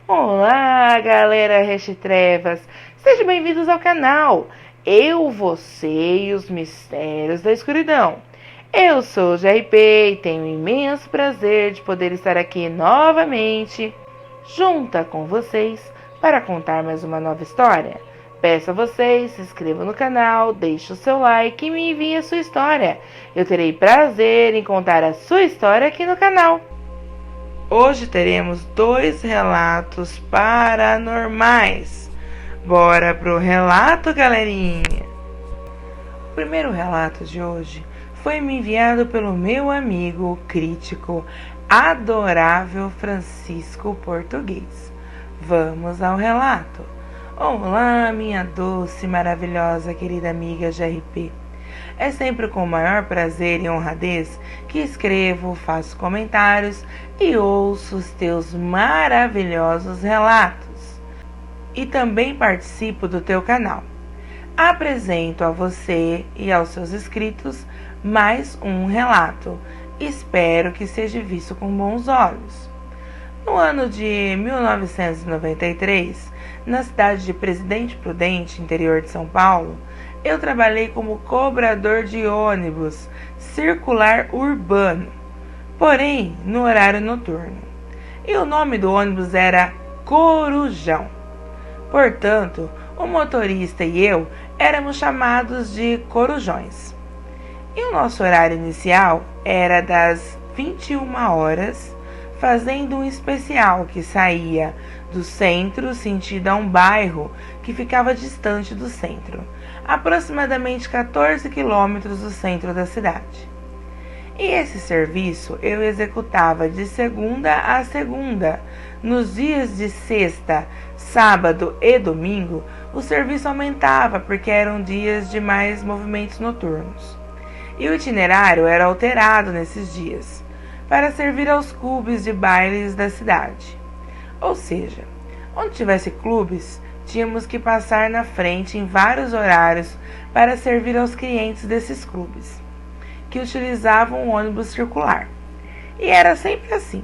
Olá, galera Trevas! Sejam bem-vindos ao canal Eu, Você e os Mistérios da Escuridão. Eu sou o GRP e tenho um imenso prazer de poder estar aqui novamente, junta com vocês, para contar mais uma nova história. Peço a vocês, se inscrevam no canal, deixe o seu like e me envie a sua história. Eu terei prazer em contar a sua história aqui no canal. Hoje teremos 2 relatos paranormais. Bora pro relato, galerinha! O primeiro relato de hoje foi me enviado pelo meu amigo crítico adorável Francisco Português. Vamos ao relato. Olá, minha doce, maravilhosa, querida amiga GRP. É sempre com o maior prazer e honradez que escrevo, faço comentários e ouço os teus maravilhosos relatos. E também participo do teu canal. Apresento a você e aos seus inscritos mais um relato. Espero que seja visto com bons olhos. No ano de 1993, na cidade de Presidente Prudente, interior de São Paulo, eu trabalhei como cobrador de ônibus circular urbano, porém no horário noturno. E o nome do ônibus era Corujão. Portanto, o motorista e eu éramos chamados de corujões. E o nosso horário inicial era das 21 horas, fazendo um especial que saía do centro sentido a um bairro que ficava distante do centro, aproximadamente 14 quilômetros do centro da cidade. E esse serviço eu executava de segunda a segunda. Nos dias de sexta, sábado e domingo, o serviço aumentava porque eram dias de mais movimentos noturnos. E o itinerário era alterado nesses dias, para servir aos clubes de bailes da cidade. Ou seja, onde tivesse clubes, tínhamos que passar na frente em vários horários para servir aos clientes desses clubes, que utilizavam o ônibus circular. E era sempre assim.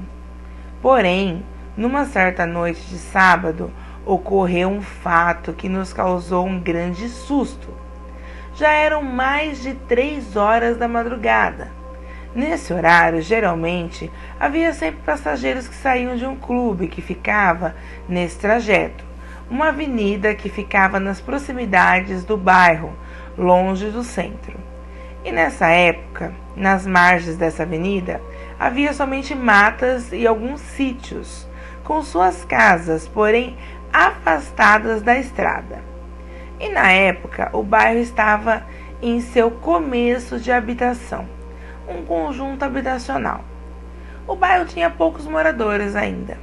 Porém, numa certa noite de sábado, ocorreu um fato que nos causou um grande susto. Já eram mais de 3 horas da madrugada. Nesse horário, geralmente, havia sempre passageiros que saíam de um clube que ficava nesse trajeto, uma avenida que ficava nas proximidades do bairro, longe do centro. E nessa época, nas margens dessa avenida, havia somente matas e alguns sítios, com suas casas, porém afastadas da estrada. E na época, o bairro estava em seu começo de habitação, um conjunto habitacional. O bairro tinha poucos moradores ainda.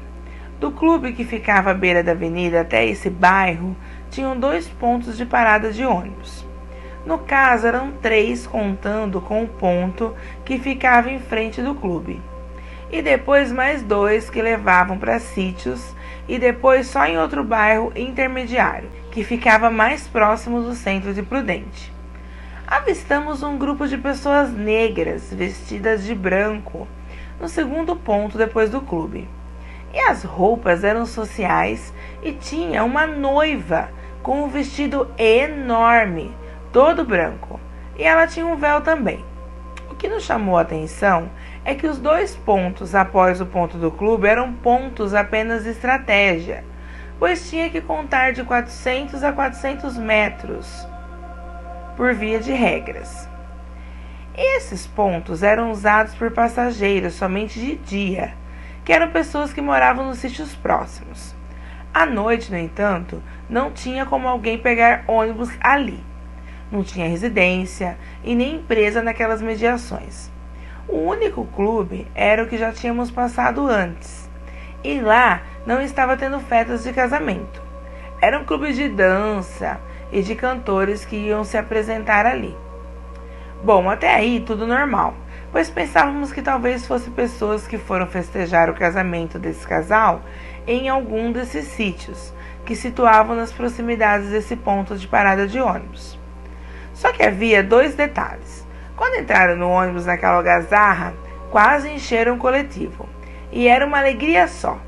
Do clube que ficava à beira da avenida até esse bairro, tinham 2 pontos de parada de ônibus. No caso, eram 3, contando com o ponto que ficava em frente do clube. E depois mais 2 que levavam para sítios, e depois só em outro bairro intermediário, que ficava mais próximo do centro de Prudente. Avistamos um grupo de pessoas negras vestidas de branco no segundo ponto depois do clube. E as roupas eram sociais e tinha uma noiva com um vestido enorme, todo branco. E ela tinha um véu também. O que nos chamou a atenção é que os 2 pontos após o ponto do clube eram pontos apenas de estratégia, pois tinha que contar de 400 a 400 metros por via de regras. Esses pontos eram usados por passageiros somente de dia, que eram pessoas que moravam nos sítios próximos. À noite, no entanto, não tinha como alguém pegar ônibus ali. Não tinha residência e nem empresa naquelas mediações. O único clube era o que já tínhamos passado antes. E lá não estava tendo festas de casamento. Era um clube de dança e de cantores que iam se apresentar ali. Bom, até aí tudo normal, pois pensávamos que talvez fossem pessoas que foram festejar o casamento desse casal em algum desses sítios, que situavam nas proximidades desse ponto de parada de ônibus. Só que havia 2 detalhes. Quando entraram no ônibus naquela algazarra, quase encheram o coletivo. E era uma alegria só.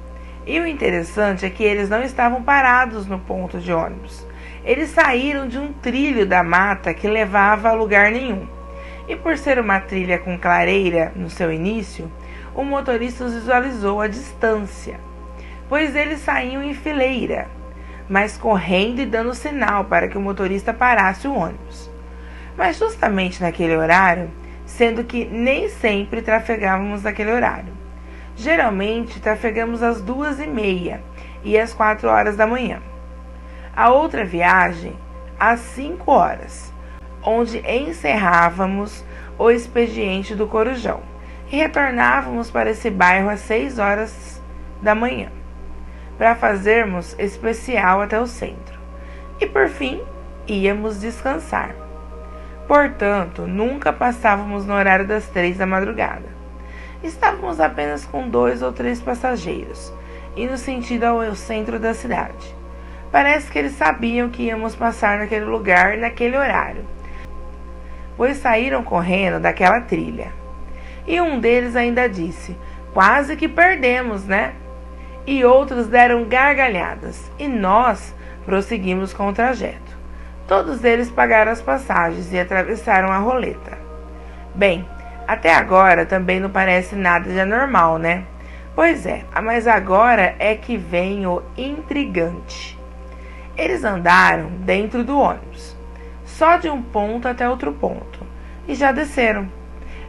E o interessante é que eles não estavam parados no ponto de ônibus. Eles saíram de um trilho da mata que levava a lugar nenhum. E por ser uma trilha com clareira no seu início, o motorista os visualizou à distância, pois eles saíam em fileira, mas correndo e dando sinal para que o motorista parasse o ônibus. Mas justamente naquele horário, sendo que nem sempre trafegávamos naquele horário. Geralmente trafegamos às 2h30 e às 4h da manhã. A outra viagem, às 5h, onde encerrávamos o expediente do Corujão e retornávamos para esse bairro às 6h da manhã, para fazermos especial até o centro. E por fim, íamos descansar. Portanto, nunca passávamos no horário das 3 da madrugada. Estávamos apenas com 2 ou 3 passageiros, indo sentido ao centro da cidade. Parece que eles sabiam que íamos passar naquele lugar naquele horário, pois saíram correndo daquela trilha. E um deles ainda disse: "Quase que perdemos, né?" E outros deram gargalhadas, e nós prosseguimos com o trajeto. Todos eles pagaram as passagens e atravessaram a roleta. Bem, até agora também não parece nada de anormal, né? Pois é, mas agora é que vem o intrigante. Eles andaram dentro do ônibus, só de um ponto até outro ponto, e já desceram.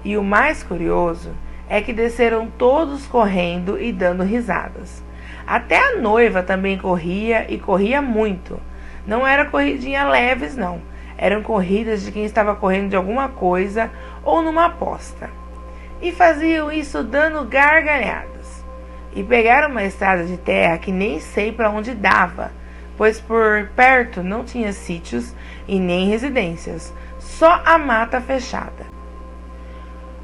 E o mais curioso é que desceram todos correndo e dando risadas. Até a noiva também corria, e corria muito. Não era corridinha leves, não. Eram corridas de quem estava correndo de alguma coisa ou numa aposta. E faziam isso dando gargalhadas. E pegaram uma estrada de terra que nem sei para onde dava, pois por perto não tinha sítios e nem residências, só a mata fechada.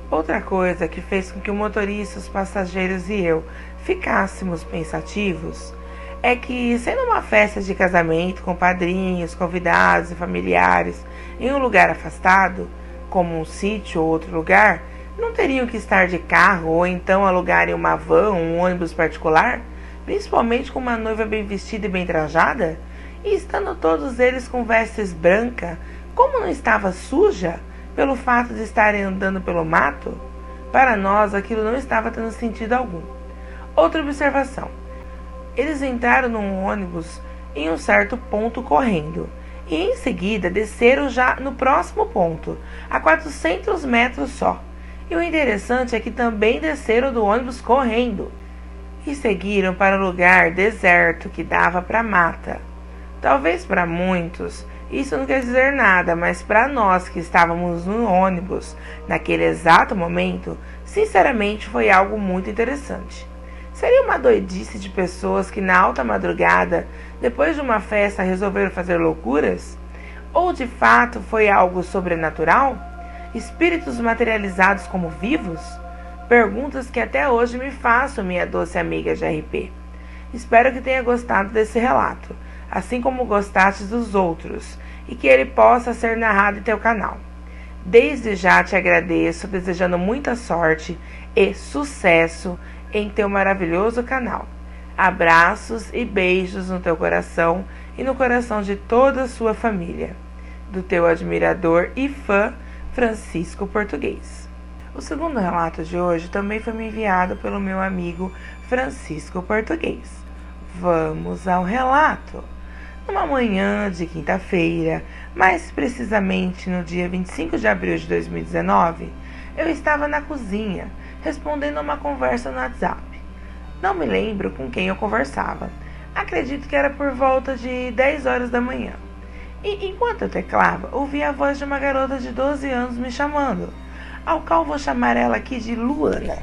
Outra coisa que fez com que o motorista, os passageiros e eu ficássemos pensativos é que, sendo uma festa de casamento com padrinhos, convidados e familiares em um lugar afastado, como um sítio ou outro lugar, não teriam que estar de carro ou então alugarem uma van ou um ônibus particular, principalmente com uma noiva bem vestida e bem trajada? E estando todos eles com vestes brancas, como não estava suja pelo fato de estarem andando pelo mato? Para nós aquilo não estava tendo sentido algum. Outra observação: eles entraram num ônibus em um certo ponto correndo, e em seguida desceram já no próximo ponto, a 400 metros só. E o interessante é que também desceram do ônibus correndo e seguiram para o lugar deserto que dava para a mata. Talvez para muitos isso não quer dizer nada, mas para nós que estávamos no ônibus naquele exato momento, sinceramente foi algo muito interessante. Seria uma doidice de pessoas que na alta madrugada, depois de uma festa, resolveram fazer loucuras? Ou de fato foi algo sobrenatural? Espíritos materializados como vivos? Perguntas que até hoje me faço, minha doce amiga GRP. Espero que tenha gostado desse relato, assim como gostastes dos outros, e que ele possa ser narrado em teu canal. Desde já te agradeço, desejando muita sorte e sucesso em teu maravilhoso canal. Abraços e beijos no teu coração e no coração de toda a sua família. Do teu admirador e fã, Francisco Português. O segundo relato de hoje também foi me enviado pelo meu amigo Francisco Português. Vamos ao relato. Numa manhã de quinta-feira, mais precisamente no dia 25 de abril de 2019, eu estava na cozinha, respondendo a uma conversa no WhatsApp. Não me lembro com quem eu conversava. Acredito que era por volta de 10 horas da manhã. E enquanto eu teclava, ouvi a voz de uma garota de 12 anos me chamando, ao qual vou chamar ela aqui de Luana.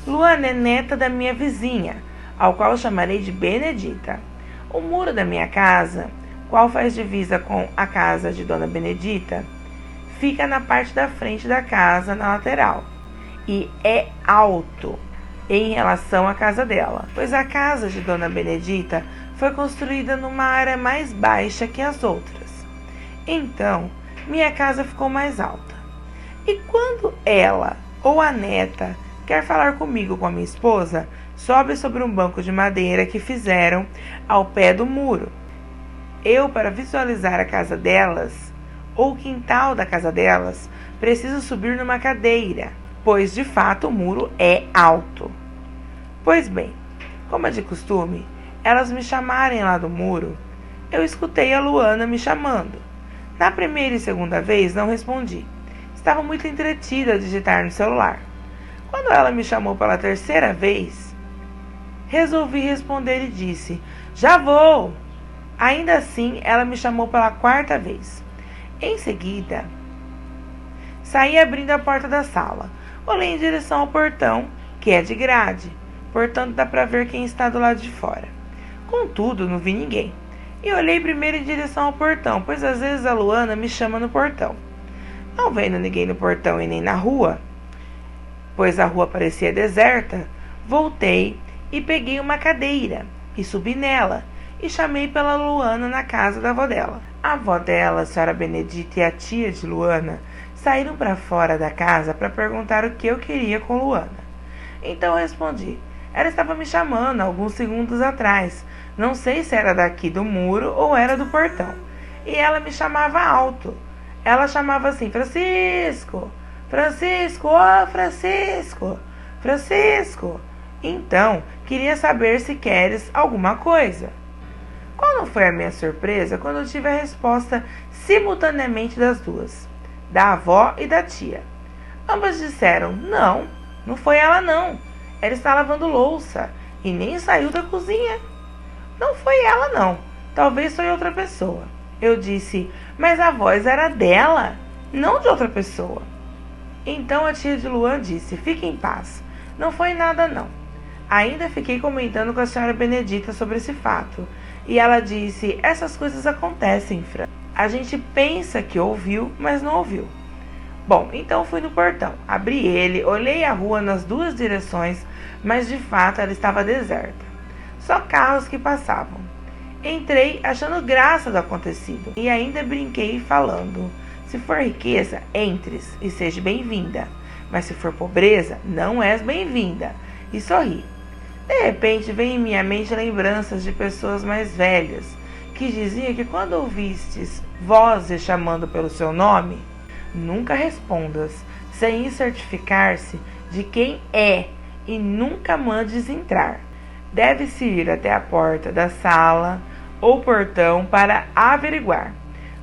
Luana é neta da minha vizinha, ao qual chamarei de Benedita. O muro da minha casa, qual faz divisa com a casa de Dona Benedita, fica na parte da frente da casa, na lateral, e é alto em relação à casa dela, pois a casa de Dona Benedita foi construída numa área mais baixa que as outras. Então, minha casa ficou mais alta. E quando ela ou a neta quer falar comigo, com a minha esposa, sobe sobre um banco de madeira que fizeram ao pé do muro. Eu, para visualizar a casa delas, ou o quintal da casa delas, preciso subir numa cadeira, pois de fato o muro é alto. Pois bem, como é de costume, elas me chamarem lá do muro, eu escutei a Luana me chamando. Na primeira e segunda vez não respondi. Estava muito entretida a digitar no celular. Quando ela me chamou pela terceira vez, resolvi responder e disse: "Já vou!" Ainda assim, ela me chamou pela quarta vez. Em seguida, saí abrindo a porta da sala. Olhei em direção ao portão, que é de grade, portanto dá para ver quem está do lado de fora. Contudo, não vi ninguém. E olhei primeiro em direção ao portão, pois às vezes a Luana me chama no portão. Não vendo ninguém no portão e nem na rua, pois a rua parecia deserta, voltei e peguei uma cadeira e subi nela e chamei pela Luana na casa da avó dela. A avó dela, a senhora Benedita, e a tia de Luana saíram para fora da casa para perguntar o que eu queria com Luana. Então eu respondi. Ela estava me chamando alguns segundos atrás. Não sei se era daqui do muro ou era do portão. E ela me chamava alto. Ela chamava assim: Francisco, Francisco, ó Francisco, Francisco. Então, queria saber se queres alguma coisa. Qual não foi a minha surpresa quando eu tive a resposta simultaneamente das duas, da avó e da tia. Ambas disseram: não, não foi ela não. Ela está lavando louça e nem saiu da cozinha. Não foi ela não, talvez foi outra pessoa. Eu disse: mas a voz era dela, não de outra pessoa. Então a tia de Luan disse: fique em paz, não foi nada não. Ainda fiquei comentando com a senhora Benedita sobre esse fato. E ela disse: essas coisas acontecem, Fran. A gente pensa que ouviu, mas não ouviu. Bom, então fui no portão. Abri ele, olhei a rua nas duas direções, mas de fato ela estava deserta. Só carros que passavam. Entrei achando graça do acontecido. E ainda brinquei falando: se for riqueza, entres e seja bem-vinda. Mas se for pobreza, não és bem-vinda. E sorri. De repente veio em minha mente lembranças de pessoas mais velhas, que diziam que quando ouvistes vozes chamando pelo seu nome, nunca respondas, sem certificar-se de quem é, e nunca mandes entrar. Deve-se ir até a porta da sala ou portão para averiguar.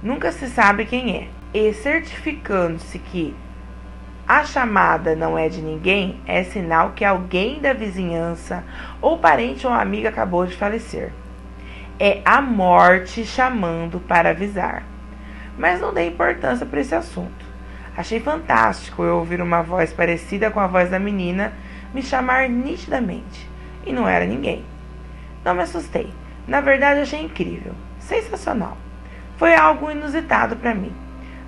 Nunca se sabe quem é. E certificando-se que a chamada não é de ninguém, é sinal que alguém da vizinhança, ou parente ou amigo acabou de falecer. É a morte chamando para avisar. Mas não dei importância para esse assunto. Achei fantástico eu ouvir uma voz parecida com a voz da menina me chamar nitidamente. E não era ninguém. Não me assustei. Na verdade, achei incrível. Sensacional. Foi algo inusitado para mim.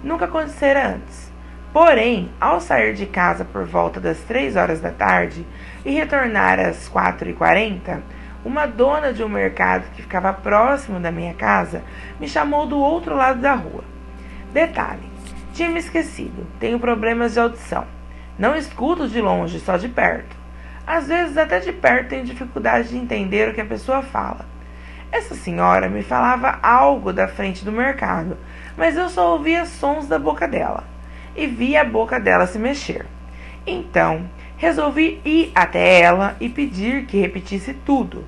Nunca acontecera antes. Porém, ao sair de casa por volta das 3 horas da tarde e retornar às 4h40, uma dona de um mercado que ficava próximo da minha casa me chamou do outro lado da rua. Detalhe, tinha me esquecido, tenho problemas de audição. Não escuto de longe, só de perto. Às vezes até de perto tenho dificuldade de entender o que a pessoa fala. Essa senhora me falava algo da frente do mercado, mas eu só ouvia sons da boca dela e via a boca dela se mexer. Então, resolvi ir até ela e pedir que repetisse tudo.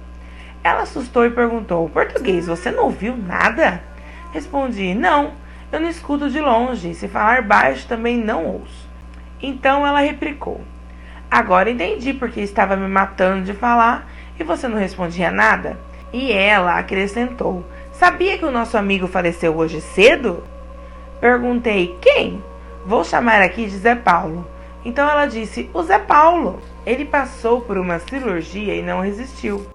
Ela assustou e perguntou: português, você não ouviu nada? Respondi: não, eu não escuto de longe, se falar baixo também não ouço. Então ela replicou: agora entendi porque estava me matando de falar e você não respondia nada. E ela acrescentou: sabia que o nosso amigo faleceu hoje cedo? Perguntei: quem? Vou chamar aqui de Zé Paulo. Então ela disse: o Zé Paulo. Ele passou por uma cirurgia e não resistiu.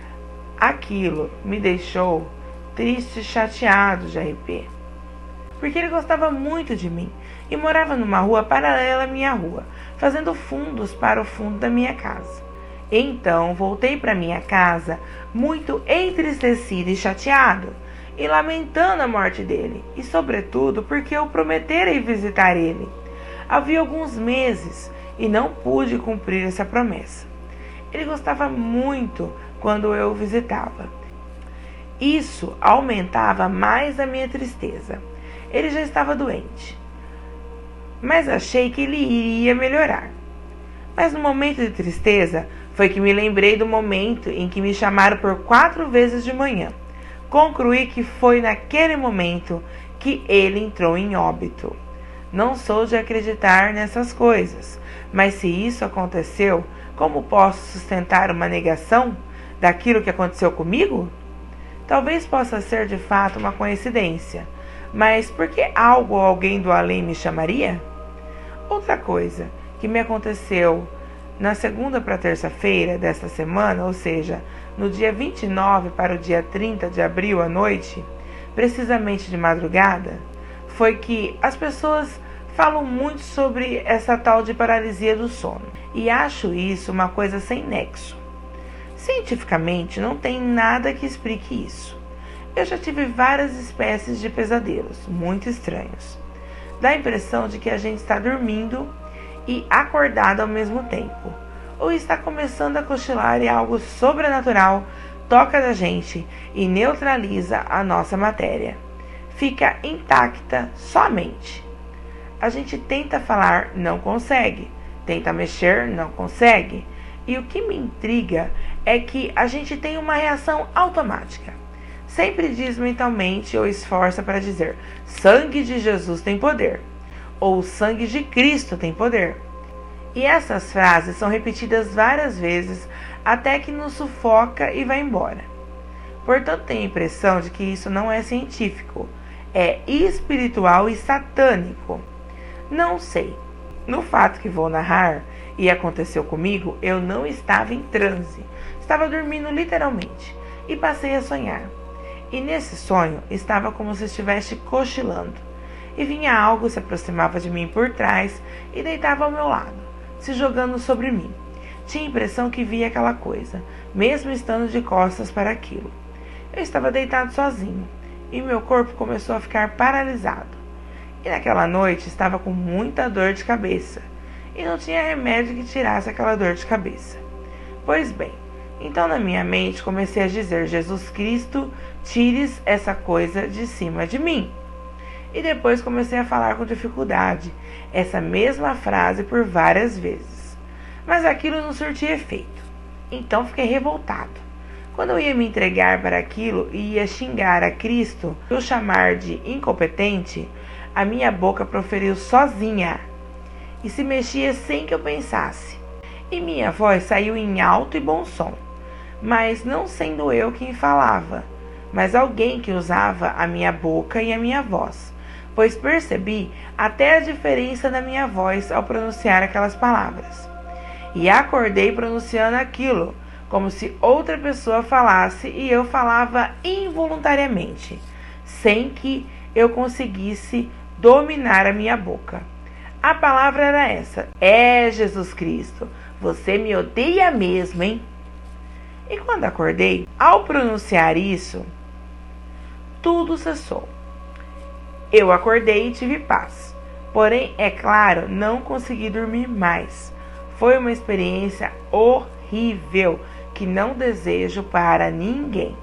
Aquilo me deixou triste e chateado, JP. Porque ele gostava muito de mim e morava numa rua paralela à minha rua, fazendo fundos para o fundo da minha casa. Então voltei para minha casa muito entristecido e chateado, e lamentando a morte dele, e sobretudo porque eu prometera ir visitar ele. Havia alguns meses e não pude cumprir essa promessa. Ele gostava muito quando eu o visitava. Isso aumentava mais a minha tristeza. Ele já estava doente, mas achei que ele iria melhorar. Mas no momento de tristeza, foi que me lembrei do momento em que me chamaram por 4 vezes de manhã. Concluí que foi naquele momento que ele entrou em óbito. Não sou de acreditar nessas coisas, mas se isso aconteceu, como posso sustentar uma negação daquilo que aconteceu comigo? Talvez possa ser de fato uma coincidência, mas por que algo ou alguém do além me chamaria? Outra coisa que me aconteceu na segunda para terça-feira desta semana, ou seja, no dia 29 para o dia 30 de abril à noite, precisamente de madrugada, foi que as pessoas falam muito sobre essa tal de paralisia do sono, e acho isso uma coisa sem nexo. Cientificamente, não tem nada que explique isso. Eu já tive várias espécies de pesadelos, muito estranhos. Dá a impressão de que a gente está dormindo e acordado ao mesmo tempo, ou está começando a cochilar e algo sobrenatural toca na gente e neutraliza a nossa matéria. Fica intacta somente. A gente tenta falar, não consegue. Tenta mexer, não consegue. E o que me intriga é que a gente tem uma reação automática. Sempre diz mentalmente ou esforça para dizer: sangue de Jesus tem poder, ou sangue de Cristo tem poder. E essas frases são repetidas várias vezes até que nos sufoca e vai embora. Portanto, tenho a impressão de que isso não é científico, é espiritual e satânico. Não sei. No fato que vou narrar, e aconteceu comigo, eu não estava em transe. Estava dormindo literalmente e passei a sonhar. E nesse sonho estava como se estivesse cochilando. E vinha algo, se aproximava de mim por trás e deitava ao meu lado, se jogando sobre mim. Tinha a impressão que via aquela coisa, mesmo estando de costas para aquilo. Eu estava deitado sozinho e meu corpo começou a ficar paralisado. E naquela noite estava com muita dor de cabeça e não tinha remédio que tirasse aquela dor de cabeça. Pois bem, então na minha mente comecei a dizer: Jesus Cristo, tires essa coisa de cima de mim. E depois comecei a falar com dificuldade essa mesma frase por várias vezes. Mas aquilo não surtia efeito. Então fiquei revoltado. Quando eu ia me entregar para aquilo e ia xingar a Cristo, ou chamar de incompetente, a minha boca proferiu sozinha e se mexia sem que eu pensasse. E minha voz saiu em alto e bom som, mas não sendo eu quem falava, mas alguém que usava a minha boca e a minha voz, pois percebi até a diferença da minha voz ao pronunciar aquelas palavras. E acordei pronunciando aquilo, como se outra pessoa falasse e eu falava involuntariamente, sem que eu conseguisse dominar a minha boca. A palavra era essa: é Jesus Cristo, você me odeia mesmo, hein? E quando acordei, ao pronunciar isso, tudo cessou. Eu acordei e tive paz. Porém, é claro, não consegui dormir mais. Foi uma experiência horrível que não desejo para ninguém.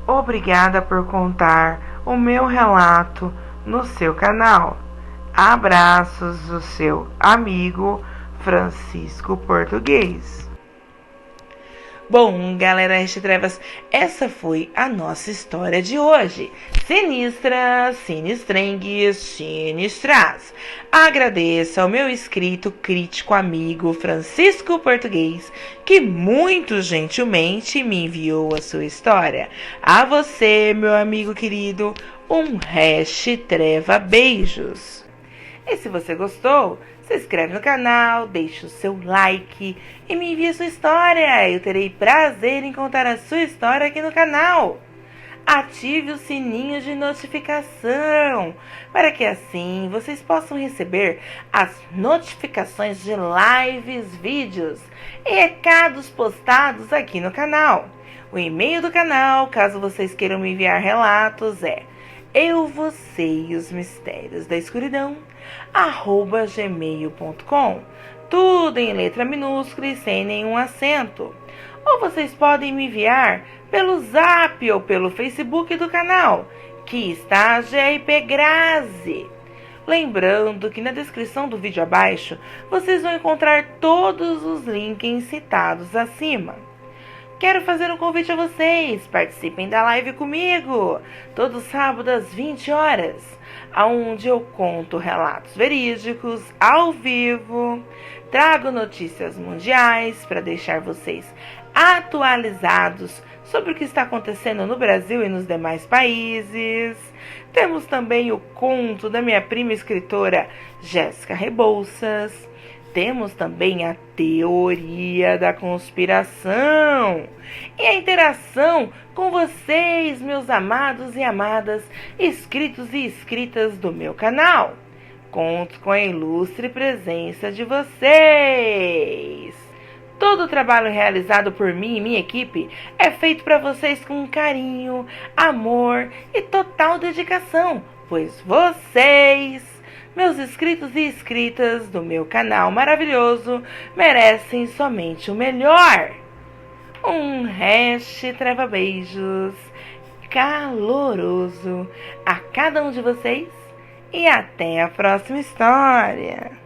Obrigada por contar o meu relato no seu canal. Abraços do seu amigo Francisco Português. Bom, galera Trevas, essa foi a nossa história de hoje. Sinistra, sinistrengues, sinistras. Agradeço ao meu inscrito crítico amigo Francisco Português, que muito gentilmente me enviou a sua história. A você, meu amigo querido, um treva beijos. E se você gostou, se inscreve no canal, deixa o seu like e me envia sua história. Eu terei prazer em contar a sua história aqui no canal. Ative o sininho de notificação, para que assim vocês possam receber as notificações de lives, vídeos e recados postados aqui no canal. O e-mail do canal, caso vocês queiram me enviar relatos, é eu, você e os mistérios da escuridão @gmail.com. tudo em letra minúscula e sem nenhum acento. Ou vocês podem me enviar pelo Zap ou pelo Facebook do canal, que está GRP Grazi. Lembrando que na descrição do vídeo abaixo, vocês vão encontrar todos os links citados acima. Quero fazer um convite a vocês, participem da live comigo, todo sábado às 20 horas, onde eu conto relatos verídicos, ao vivo, trago notícias mundiais para deixar vocês atualizados sobre o que está acontecendo no Brasil e nos demais países. Temos também o conto da minha prima escritora Jéssica Rebouças. Temos também a teoria da conspiração e a interação com vocês, meus amados e amadas, inscritos e inscritas do meu canal. Conto com a ilustre presença de vocês. Todo o trabalho realizado por mim e minha equipe é feito para vocês com carinho, amor e total dedicação, pois vocês, meus inscritos e inscritas do meu canal maravilhoso, merecem somente o melhor. Um treva beijos caloroso a cada um de vocês e até a próxima história.